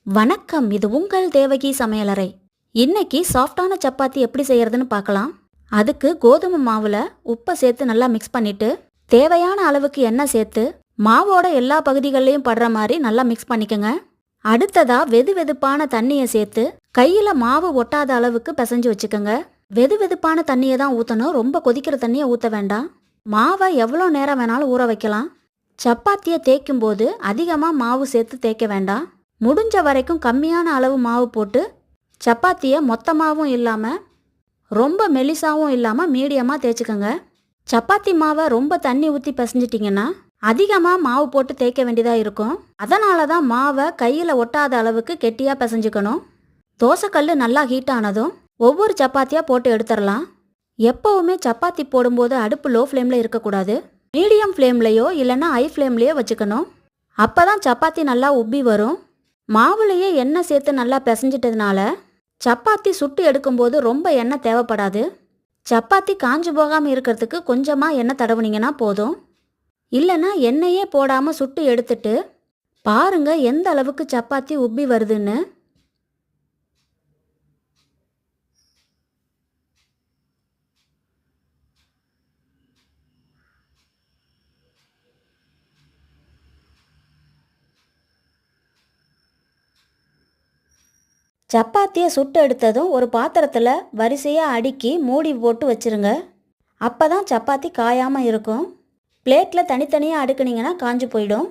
வணக்கம், இது உங்கள் தேவகி சமையலறை. இன்னைக்கு சாஃப்டான சப்பாத்தி எப்படி செய்யறதுன்னு பார்க்கலாம். அதுக்கு கோதுமை மாவுல உப்பை சேர்த்து நல்லா மிக்ஸ் பண்ணிட்டு தேவையான அளவுக்கு எண்ணெய் சேர்த்து மாவோட எல்லா பகுதிகள்லையும் படுற மாதிரி நல்லா மிக்ஸ் பண்ணிக்கோங்க. அடுத்ததா வெது வெதுப்பான தண்ணியை சேர்த்து கையில மாவு ஒட்டாத அளவுக்கு பிசைஞ்சு வச்சுக்கோங்க. வெது வெதுப்பான தண்ணியை தான் ஊற்றணும், ரொம்ப கொதிக்கிற தண்ணியை ஊற்ற வேண்டாம். மாவை எவ்வளோ நேரம் வேணாலும் ஊற வைக்கலாம். சப்பாத்தியை தேய்க்கும் போது அதிகமாக மாவு சேர்த்து தேய்க்க வேண்டாம். முடிஞ்ச வரைக்கும் கம்மியான அளவு மாவு போட்டு சப்பாத்தியை மொத்தமாகவும் இல்லாமல் ரொம்ப மெலிசாவும் இல்லாமல் மீடியமாக தேய்ச்சிக்கோங்க. சப்பாத்தி மாவை ரொம்ப தண்ணி ஊற்றி பிசைஞ்சிட்டிங்கன்னா அதிகமாக மாவு போட்டு தேய்க்க வேண்டியதாக இருக்கும். அதனால தான் மாவை கையில் ஒட்டாத அளவுக்கு கெட்டியாக பிசைஞ்சிக்கணும். தோசைக்கல் நல்லா ஹீட் ஆனதும் ஒவ்வொரு சப்பாத்தியாக போட்டு எடுத்துடலாம். எப்போவுமே சப்பாத்தி போடும்போது அடுப்பு லோ ஃப்ளேமில் இருக்கக்கூடாது, மீடியம் ஃப்ளேம்லேயோ இல்லைன்னா ஹை ஃப்ளேம்லேயோ வச்சுக்கணும். அப்போ தான் சப்பாத்தி நல்லா உப்பி வரும். மாவுலேயே எண்ணெய் சேர்த்து நல்லா பிசைஞ்சிட்டதுனால சப்பாத்தி சுட்டு எடுக்கும்போது ரொம்ப எண்ணெய் தேவைப்படாது. சப்பாத்தி காஞ்சு போகாமல் இருக்கிறதுக்கு கொஞ்சமாக எண்ணெய் தடவுனீங்கன்னா போதும். இல்லைன்னா எண்ணெயே போடாமல் சுட்டு எடுத்துட்டு பாருங்க எந்த அளவுக்கு சப்பாத்தி உப்பி வருதுன்னு. சப்பாத்தியை சுட்டு எடுத்ததும் ஒரு பாத்திரத்தில் வரிசையாக அடுக்கி மூடி போட்டு வச்சுருங்க. அப்போ தான் சப்பாத்தி காயாமல் இருக்கும். பிளேட்டில் தனித்தனியாக அடுக்குனிங்கன்னா காஞ்சு போயிடும்.